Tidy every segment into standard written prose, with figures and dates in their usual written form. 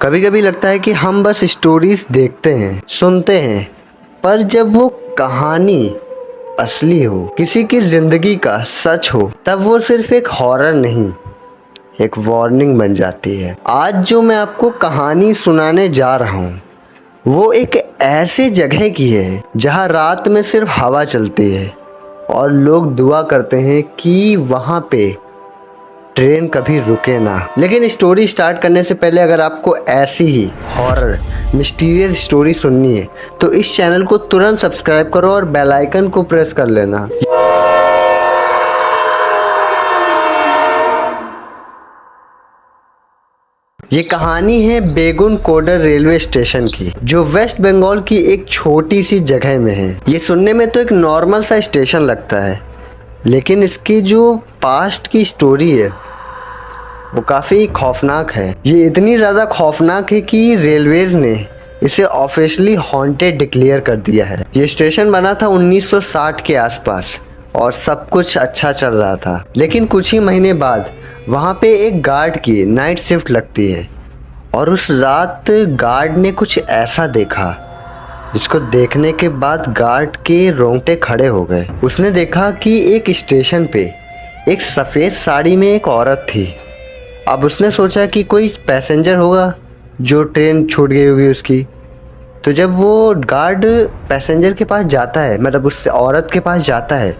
कभी कभी लगता है कि हम बस स्टोरीज देखते हैं, सुनते हैं, पर जब वो कहानी असली हो, किसी की जिंदगी का सच हो, तब वो सिर्फ एक हॉरर नहीं, एक वार्निंग बन जाती है। आज जो मैं आपको कहानी सुनाने जा रहा हूँ वो एक ऐसी जगह की है जहाँ रात में सिर्फ हवा चलती है और लोग दुआ करते हैं कि वहाँ पे ट्रेन कभी रुके ना। लेकिन स्टोरी स्टार्ट करने से पहले अगर आपको ऐसी ही हॉरर मिस्टीरियस स्टोरी सुननी है तो इस चैनल को तुरंत सब्सक्राइब करो और बेल आइकन को प्रेस कर लेना। ये कहानी है बेगुन कोडर रेलवे स्टेशन की, जो वेस्ट बंगाल की एक छोटी सी जगह में है। ये सुनने में तो एक नॉर्मल सा स्टेशन लगता है, लेकिन इसकी जो पास्ट की स्टोरी है वो काफ़ी खौफनाक है। ये इतनी ज़्यादा खौफनाक है कि रेलवेज ने इसे ऑफिशियली हॉन्टेड डिक्लेयर कर दिया है। ये स्टेशन बना था 1960 के आसपास और सब कुछ अच्छा चल रहा था, लेकिन कुछ ही महीने बाद वहाँ पे एक गार्ड की नाइट शिफ्ट लगती है और उस रात गार्ड ने कुछ ऐसा देखा जिसको देखने के बाद गार्ड के रोंगटे खड़े हो गए। उसने देखा कि एक स्टेशन पे एक सफ़ेद साड़ी में एक औरत थी। अब उसने सोचा कि कोई पैसेंजर होगा जो ट्रेन छूट गई होगी उसकी। तो जब वो गार्ड पैसेंजर के पास जाता है, मतलब उस औरत के पास जाता है,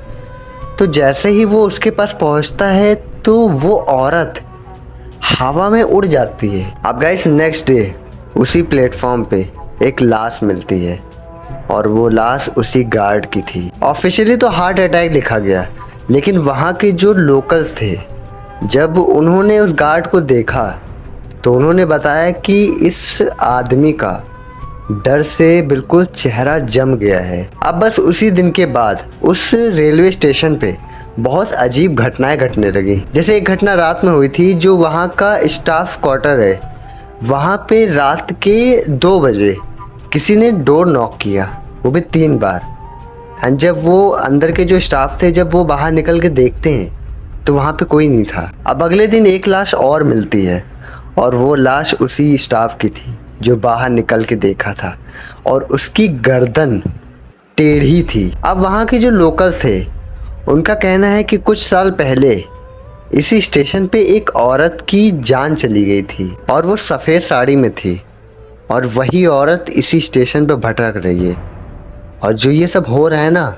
तो जैसे ही वो उसके पास पहुंचता है तो वो औरत हवा में उड़ जाती है। अब गाइस नेक्स्ट डे उसी प्लेटफॉर्म पे एक लाश मिलती है और वो लाश उसी गार्ड की थी। ऑफिशियली तो हार्ट अटैक लिखा गया, लेकिन वहाँ के जो लोकल्स थे जब उन्होंने उस गार्ड को देखा तो उन्होंने बताया कि इस आदमी का डर से बिल्कुल चेहरा जम गया है। अब बस उसी दिन के बाद उस रेलवे स्टेशन पे बहुत अजीब घटनाएं घटने लगी। जैसे एक घटना रात में हुई थी, जो वहाँ का स्टाफ क्वार्टर है, वहाँ पे रात के 2 बजे किसी ने डोर नॉक किया, वो भी 3 बार। एंड जब वो अंदर के जो स्टाफ थे, जब वो बाहर निकल के देखते हैं तो वहाँ पे कोई नहीं था। अब अगले दिन एक लाश और मिलती है और वो लाश उसी स्टाफ की थी जो बाहर निकल के देखा था, और उसकी गर्दन टेढ़ी थी। अब वहाँ के जो लोकल्स थे उनका कहना है कि कुछ साल पहले इसी स्टेशन पे एक औरत की जान चली गई थी और वो सफ़ेद साड़ी में थी, और वही औरत इसी स्टेशन पे भटक रही है, और जो ये सब हो रहा है ना,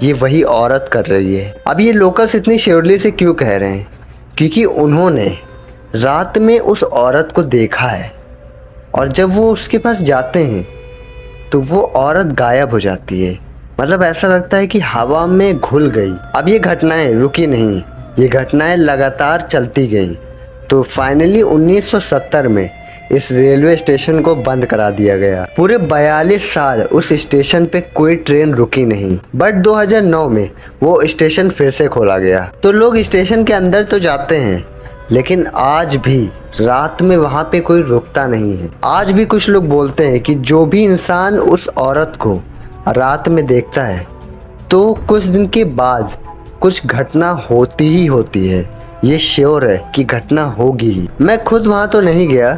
ये वही औरत कर रही है। अब ये लोकल्स इतनी श्योरली से क्यों कह रहे हैं? क्योंकि उन्होंने रात में उस औरत को देखा है, और जब वो उसके पास जाते हैं तो वो औरत गायब हो जाती है। मतलब ऐसा लगता है कि हवा में घुल गई। अब ये घटनाएं रुकी नहीं, ये घटनाएं लगातार चलती गई। तो फाइनली 1970 में इस रेलवे स्टेशन को बंद करा दिया गया। पूरे 42 साल उस स्टेशन पे कोई ट्रेन रुकी नहीं, बट 2009 में वो स्टेशन फिर से खोला गया। तो लोग स्टेशन के अंदर तो जाते हैं, लेकिन आज भी रात में वहाँ पे कोई रुकता नहीं है। आज भी कुछ लोग बोलते हैं कि जो भी इंसान उस औरत को रात में देखता है तो कुछ दिन के बाद कुछ घटना होती ही होती है। ये श्योर है कि घटना होगी ही। मैं खुद वहाँ तो नहीं गया,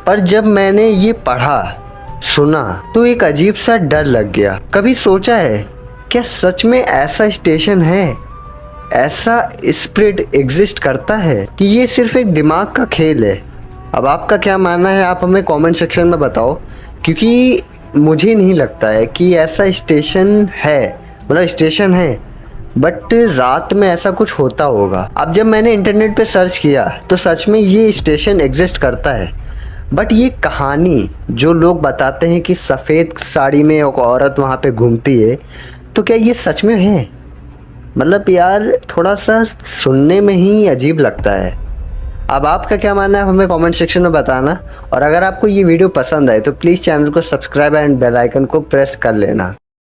पर जब मैंने ये पढ़ा सुना तो एक अजीब सा डर लग गया। कभी सोचा है क्या सच में ऐसा स्टेशन है, ऐसा स्पिरिट एग्जिस्ट करता है, कि ये सिर्फ एक दिमाग का खेल है? अब आपका क्या मानना है, आप हमें कमेंट सेक्शन में बताओ, क्योंकि मुझे नहीं लगता है कि ऐसा स्टेशन है। मतलब स्टेशन है बट रात में ऐसा कुछ होता होगा। अब जब मैंने इंटरनेट पे सर्च किया तो सच में ये स्टेशन एग्जिस्ट करता है, बट ये कहानी जो लोग बताते हैं कि सफ़ेद साड़ी में एक औरत वहाँ पे घूमती है, तो क्या ये सच में है? मतलब यार थोड़ा सा सुनने में ही अजीब लगता है। अब आपका क्या मानना है हमें कमेंट सेक्शन में बताना, और अगर आपको ये वीडियो पसंद आए तो प्लीज़ चैनल को सब्सक्राइब एंड बेल आइकन को प्रेस कर लेना।